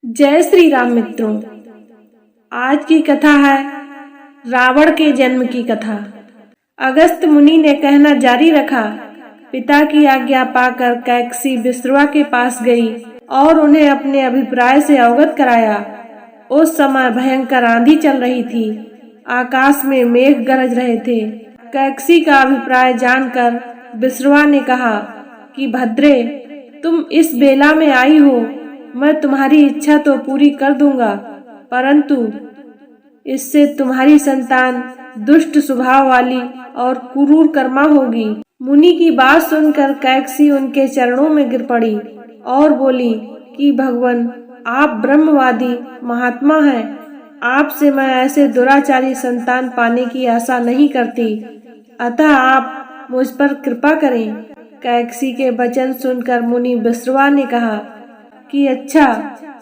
जय श्री राम मित्रों। आज की कथा है रावण के जन्म की कथा। अगस्त मुनि ने कहना जारी रखा। पिता की आज्ञा पाकर कैकसी विश्रवा के पास गई और उन्हें अपने अभिप्राय से अवगत कराया। उस समय भयंकर आंधी चल रही थी। आकाश में मेघ गरज रहे थे। कैकसी का अभिप्राय जानकर विश्रवा ने कहा कि भद्रे, तुम इस बेला में आई हो। मैं तुम्हारी इच्छा तो पूरी कर दूंगा, परंतु इससे तुम्हारी संतान दुष्ट स्वभाव वाली और क्रूर कर्मा होगी। मुनि की बात सुनकर कैकसी उनके चरणों में गिर पड़ी और बोली कि भगवान, आप ब्रह्मवादी महात्मा हैं। आपसे मैं ऐसे दुराचारी संतान पाने की आशा नहीं करती, अतः आप मुझ पर कृपा करें। कैकसी के वचन सुनकर मुनि विश्रवा ने कहा कि अच्छा,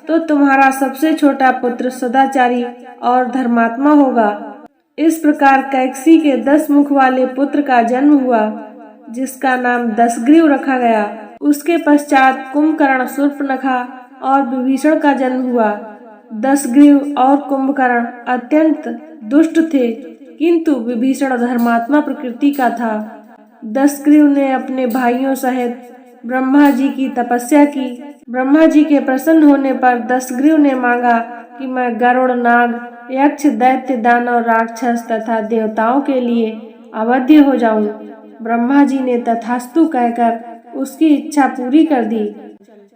तो तुम्हारा सबसे छोटा पुत्र सदाचारी और धर्मात्मा होगा। इस प्रकार कैकसी के 10 मुख वाले पुत्र का जन्म हुआ, जिसका नाम दशग्रीव रखा गया। उसके पश्चात कुंभकर्ण, शूर्पणखा और विभीषण का जन्म हुआ। दशग्रीव और कुंभकर्ण अत्यंत दुष्ट थे, किंतु विभीषण धर्मात्मा प्रकृति का था। दशग्रीव ने अपने भाइयों सहित ब्रह्मा जी की तपस्या की। ब्रह्मा जी के प्रसन्न होने पर दशग्रीव ने मांगा कि मैं गरुड़, नाग, यक्ष, दैत्य, दानव, राक्षस तथा देवताओं के लिए अवध्य हो जाऊं। ब्रह्मा जी ने तथास्तु कहकर उसकी इच्छा पूरी कर दी।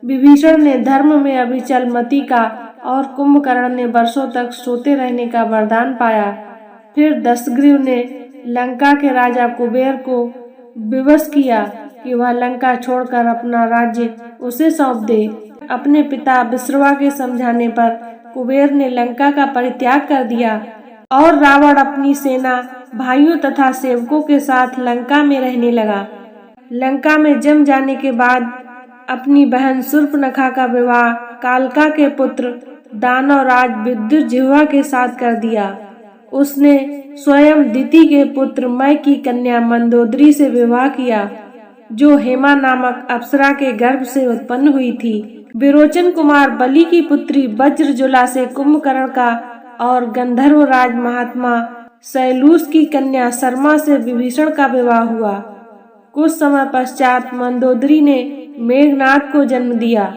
विभीषण ने धर्म में अविचल मति का और कुंभकर्ण ने वर्षों तक सोते रहने का वरदान पाया। फिर दशग्रीव ने लंका के राजा कुबेर को विवश किया कि वह लंका छोड़कर अपना राज्य उसे सौंप दे। अपने पिता विश्रवा के समझाने पर कुबेर ने लंका का परित्याग कर दिया और रावण अपनी सेना, भाइयों तथा सेवकों के साथ लंका में रहने लगा। लंका में जम जाने के बाद अपनी बहन शूर्पणखा का विवाह कालका के पुत्र दानवराज विद्युज्जिह्वा के साथ कर दिया। उसने स्वयं दिति के पुत्र मय की कन्या मंदोदरी से विवाह किया, जो हेमा नामक अप्सरा के गर्भ से उत्पन्न हुई थी। विरोचन कुमार बलि की पुत्री वज्रजुला से कुंभकर्ण का और गंधर्व राज महात्मा शैलूष की कन्या शर्मा से विभीषण का विवाह हुआ। कुछ समय पश्चात मंदोदरी ने मेघनाद को जन्म दिया,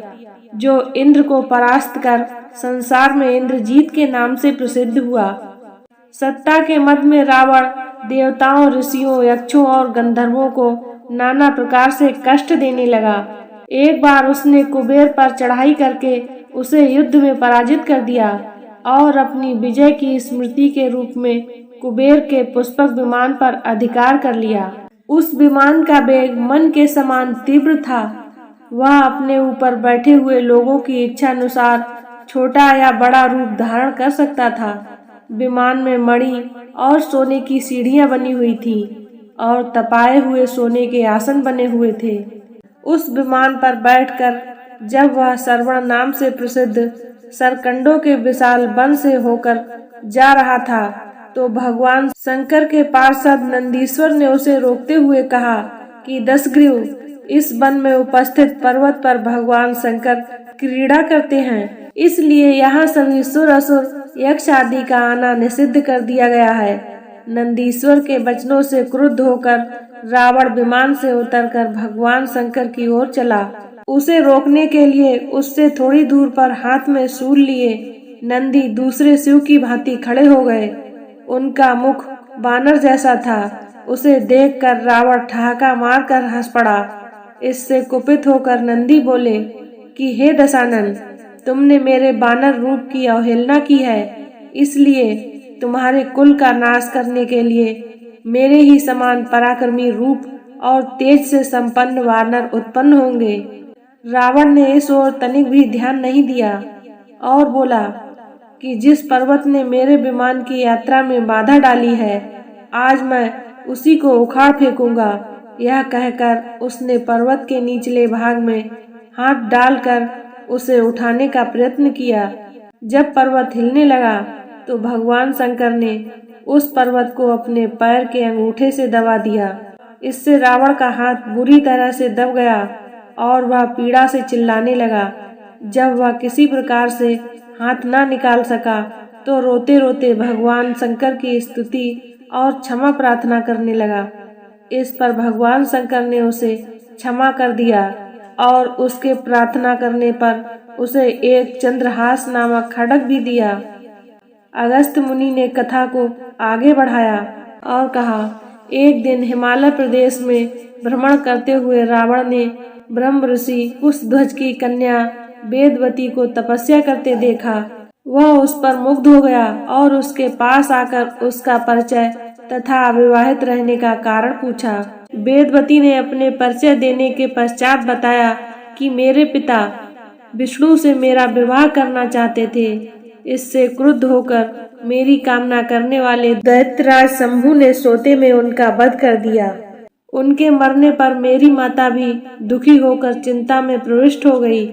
जो इंद्र को परास्त कर संसार में इंद्रजीत के नाम से प्रसिद्ध हुआ। सत्ता के मद में रावण देवताओं, ऋषियों, यक्षों और गंधर्वों को नाना प्रकार से कष्ट देने लगा। एक बार उसने कुबेर पर चढ़ाई करके उसे युद्ध में पराजित कर दिया और अपनी विजय की स्मृति के रूप में कुबेर के पुष्पक विमान पर अधिकार कर लिया। उस विमान का वेग मन के समान तीव्र था। वह अपने ऊपर बैठे हुए लोगों की इच्छा अनुसार छोटा या बड़ा रूप धारण कर सकता था। विमान में मणि और सोने की सीढ़ियां बनी हुई थी और तपाए हुए सोने के आसन बने हुए थे। उस विमान पर बैठकर जब वह श्रवण नाम से प्रसिद्ध सरकंडों के विशाल वन से होकर जा रहा था, तो भगवान शंकर के पार्षद नंदीश्वर ने उसे रोकते हुए कहा कि दशग्रीव, इस वन में उपस्थित पर्वत पर भगवान शंकर क्रीड़ा करते हैं, इसलिए यहाँ सभी सुर, असुर, यक्ष आदि का आना निषिद्ध कर दिया गया है। नंदीश्वर के वचनों से क्रुद्ध होकर रावण विमान से उतरकर भगवान शंकर की ओर चला। उसे रोकने के लिए उससे थोड़ी दूर पर हाथ में शूल लिए नंदी दूसरे शिव की भांति खड़े हो गए। उनका मुख बानर जैसा था। उसे देखकर रावण ठहाका मारकर हंस पड़ा। इससे कुपित होकर नंदी बोले कि हे दशानन, तुमने मेरे बानर रूप की अवहेलना की है, इसलिए तुम्हारे कुल का नाश करने के लिए मेरे ही समान पराक्रमी रूप और तेज से संपन्न वानर उत्पन्न होंगे। रावण ने इस ओर तनिक भी ध्यान नहीं दिया और बोला कि जिस पर्वत ने मेरे विमान की यात्रा में बाधा डाली है, आज मैं उसी को उखाड़ फेंकूंगा। यह कहकर उसने पर्वत के निचले भाग में हाथ डालकर उसे उठाने का प्रयत्न किया। जब पर्वत हिलने लगा तो भगवान शंकर ने उस पर्वत को अपने पैर के अंगूठे से दबा दिया। इससे रावण का हाथ बुरी तरह से दब गया और वह पीड़ा से चिल्लाने लगा। जब वह किसी प्रकार से हाथ न निकाल सका तो रोते रोते भगवान शंकर की स्तुति और क्षमा प्रार्थना करने लगा। इस पर भगवान शंकर ने उसे क्षमा कर दिया और उसके प्रार्थना करने पर उसे एक चंद्रहास नामक खड्ग भी दिया। अगस्त मुनि ने कथा को आगे बढ़ाया और कहा, एक दिन हिमालय प्रदेश में भ्रमण करते हुए रावण ने ब्रह्म ऋषि कुशध्वज की कन्या वेदवती को तपस्या करते देखा। वह उस पर मुग्ध हो गया और उसके पास आकर उसका परिचय तथा विवाहित रहने का कारण पूछा। वेदवती ने अपने परिचय देने के पश्चात बताया कि मेरे पिता विष्णु से मेरा विवाह करना चाहते थे। इससे क्रुद्ध होकर मेरी कामना करने वाले दैत्यराज शंभु ने सोते में उनका वध कर दिया। उनके मरने पर मेरी माता भी दुखी होकर चिंता में प्रविष्ट हो गई।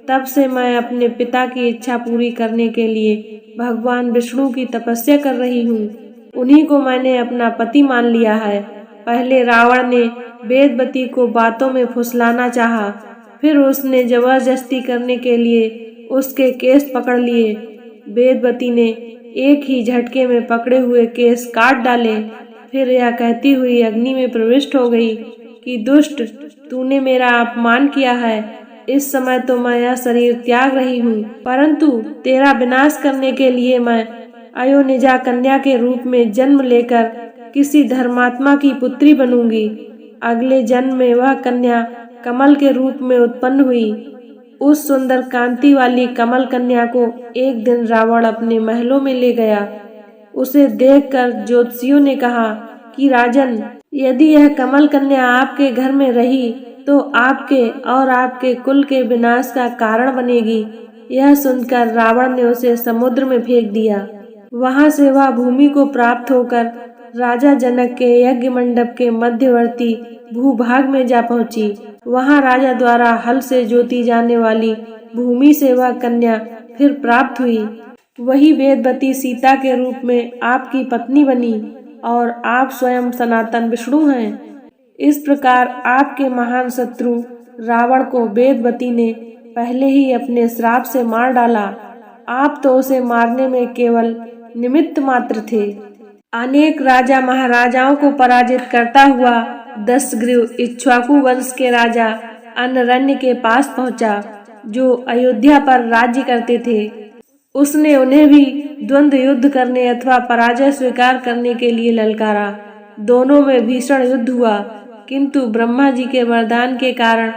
तब से मैं अपने पिता की इच्छा पूरी करने के लिए भगवान विष्णु की तपस्या कर रही हूँ। उन्हीं को मैंने अपना पति मान लिया है। पहले रावण ने वेदवती को बातों में फुसलाना चाहा, फिर उसने जबरदस्ती करने के लिए उसके केस पकड़ लिए। वेदवती ने एक ही झटके में पकड़े हुए केस काट डाले। फिर यह कहती हुई अग्नि में प्रविष्ट हो गई कि दुष्ट, तूने मेरा अपमान किया है। इस समय तो मैं यह शरीर त्याग रही हूँ, परंतु तेरा विनाश करने के लिए मैं अयोनिजा कन्या के रूप में जन्म लेकर किसी धर्मात्मा की पुत्री बनूंगी। अगले जन्म में वह कन्या कमल के रूप में उत्पन्न हुई। उस सुंदर कांति वाली कमल कन्या को एक दिन रावण अपने महलों में ले गया। उसे देखकर ज्योतिषियों ने कहा कि राजन, यदि यह कमल कन्या आपके घर में रही तो आपके और आपके कुल के विनाश का कारण बनेगी। यह सुनकर रावण ने उसे समुद्र में फेंक दिया। वहां से वह भूमि को प्राप्त होकर राजा जनक के यज्ञ मंडप के मध्यवर्ती भूभाग में जा पहुंची। वहां राजा द्वारा हल से जोती जाने वाली भूमि से वह कन्या फिर प्राप्त हुई। वही वेदवती सीता के रूप में आपकी पत्नी बनी और आप स्वयं सनातन विष्णु हैं। इस प्रकार आपके महान शत्रु रावण को वेदवती ने पहले ही अपने श्राप से मार डाला। आप तो उसे मारने में केवल निमित्त मात्र थे। अनेक राजा महाराजाओं को पराजित करता हुआ दशग्रीव इक्ष्वाकु वंश के राजा अनरण्य के पास पहुंचा, जो अयोध्या पर राज्य करते थे। उसने उन्हें भी द्वंद्व युद्ध करने अथवा पराजय स्वीकार करने के लिए ललकारा। दोनों में भीषण युद्ध हुआ, किंतु ब्रह्मा जी के वरदान के कारण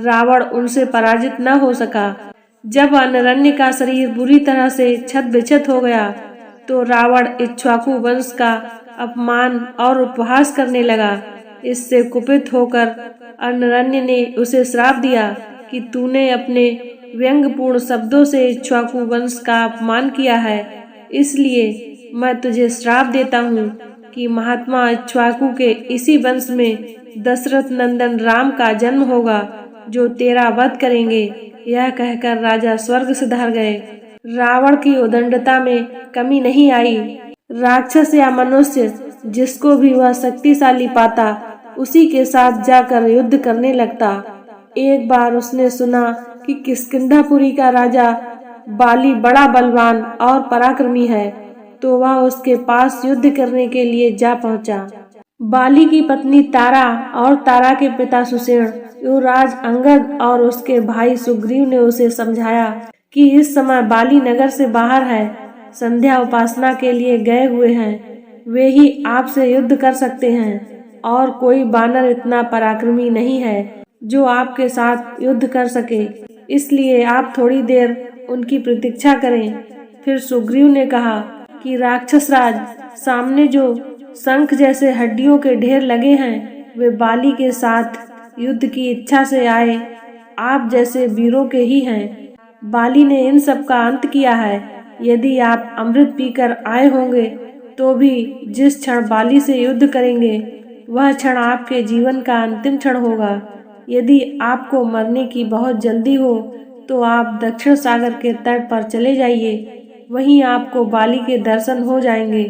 रावण उनसे पराजित न हो सका। जब अनरण्य का शरीर बुरी तरह से छत बिछत हो गया तो रावण इक्ष्वाकु वंश का अपमान और उपहास करने लगा। इससे कुपित होकर अनरण्य ने उसे श्राप दिया कि तूने अपने व्यंग्यपूर्ण शब्दों से इक्ष्वाकु वंश का अपमान किया है, इसलिए मैं तुझे श्राप देता हूँ कि महात्मा इक्ष्वाकु के इसी वंश में दशरथ नंदन राम का जन्म होगा, जो तेरा वध करेंगे। यह कहकर राजा स्वर्ग से धर गए। रावण की उदंडता में कमी नहीं आई। राक्षस या मनुष्य जिसको भी वह शक्तिशाली पाता उसी के साथ जाकर युद्ध करने लगता। एक बार उसने सुना कि किष्किंधापुरी का राजा बाली बड़ा बलवान और पराक्रमी है, तो वह उसके पास युद्ध करने के लिए जा पहुंचा। बाली की पत्नी तारा और तारा के पिता सुषेण, युवराज अंगद और उसके भाई सुग्रीव ने उसे समझाया कि इस समय बाली नगर से बाहर है, संध्या उपासना के लिए गए हुए हैं। वे ही आपसे युद्ध कर सकते हैं और कोई बानर इतना पराक्रमी नहीं है जो आपके साथ युद्ध कर सके, इसलिए आप थोड़ी देर उनकी प्रतीक्षा करें। फिर सुग्रीव ने कहा कि राक्षस राज, सामने जो शंख जैसे हड्डियों के ढेर लगे हैं वे बाली के साथ युद्ध की इच्छा से आए आप जैसे वीरों के ही हैं। बाली ने इन सब का अंत किया है। यदि आप अमृत पीकर आए होंगे तो भी जिस क्षण बाली से युद्ध करेंगे वह क्षण आपके जीवन का अंतिम क्षण होगा। यदि आपको मरने की बहुत जल्दी हो तो आप दक्षिण सागर के तट पर चले जाइए, वहीं आपको बाली के दर्शन हो जाएंगे।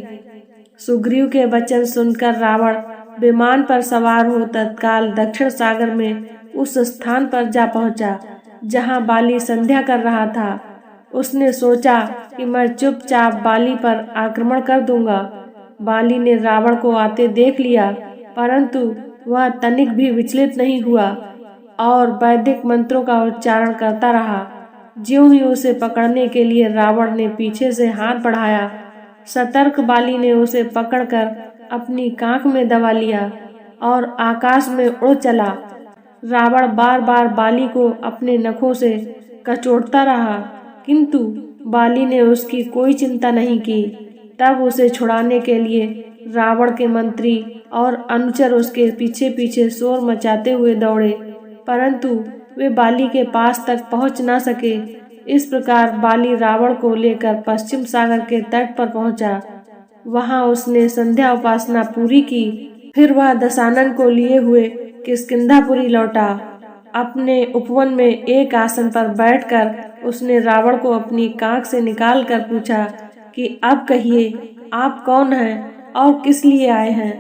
सुग्रीव के वचन सुनकर रावण विमान पर सवार हो तत्काल दक्षिण सागर में उस स्थान पर जा पहुंचा जहाँ बाली संध्या कर रहा था। उसने सोचा कि मैं चुपचाप बाली पर आक्रमण कर दूंगा। बाली ने रावण को आते देख लिया, परंतु वह तनिक भी विचलित नहीं हुआ और वैदिक मंत्रों का उच्चारण करता रहा। ज्यों ही उसे पकड़ने के लिए रावण ने पीछे से हाथ बढ़ाया, सतर्क बाली ने उसे पकड़कर अपनी कांख में दबा लिया और आकाश में उड़ चला। रावण बार बार बाली को अपने नखों से कचोटता रहा, किंतु बाली ने उसकी कोई चिंता नहीं की। तब उसे छुड़ाने के लिए रावण के मंत्री और अनुचर उसके पीछे पीछे शोर मचाते हुए दौड़े, परंतु वे बाली के पास तक पहुंच न सके। इस प्रकार बाली रावण को लेकर पश्चिम सागर के तट पर पहुंचा। वहां उसने संध्या उपासना पूरी की। फिर वह दशानन को लिए हुए किष्किंधापुरी लौटा। अपने उपवन में एक आसन पर बैठकर उसने रावण को अपनी कांख से निकाल कर पूछा कि अब कहिए, आप कौन हैं और किस लिए आए हैं।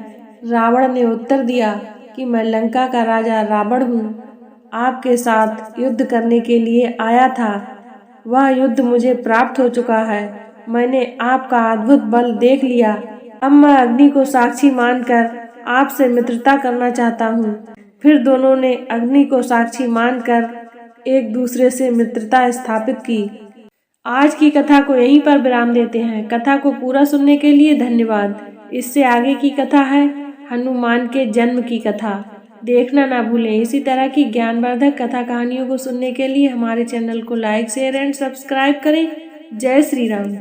रावण ने उत्तर दिया कि मैं लंका का राजा रावण हूँ, आपके साथ युद्ध करने के लिए आया था। वह युद्ध मुझे प्राप्त हो चुका है। मैंने आपका अद्भुत बल देख लिया। अब मैं अग्नि को साक्षी मानकर आपसे मित्रता करना चाहता हूँ। फिर दोनों ने अग्नि को साक्षी मानकर एक दूसरे से मित्रता स्थापित की। आज की कथा को यहीं पर विराम देते हैं। कथा को पूरा सुनने के लिए धन्यवाद। इससे आगे की कथा है हनुमान के जन्म की कथा, देखना ना भूलें। इसी तरह की ज्ञानवर्धक कथा कहानियों को सुनने के लिए हमारे चैनल को लाइक, शेयर एंड सब्सक्राइब करें। जय श्री राम।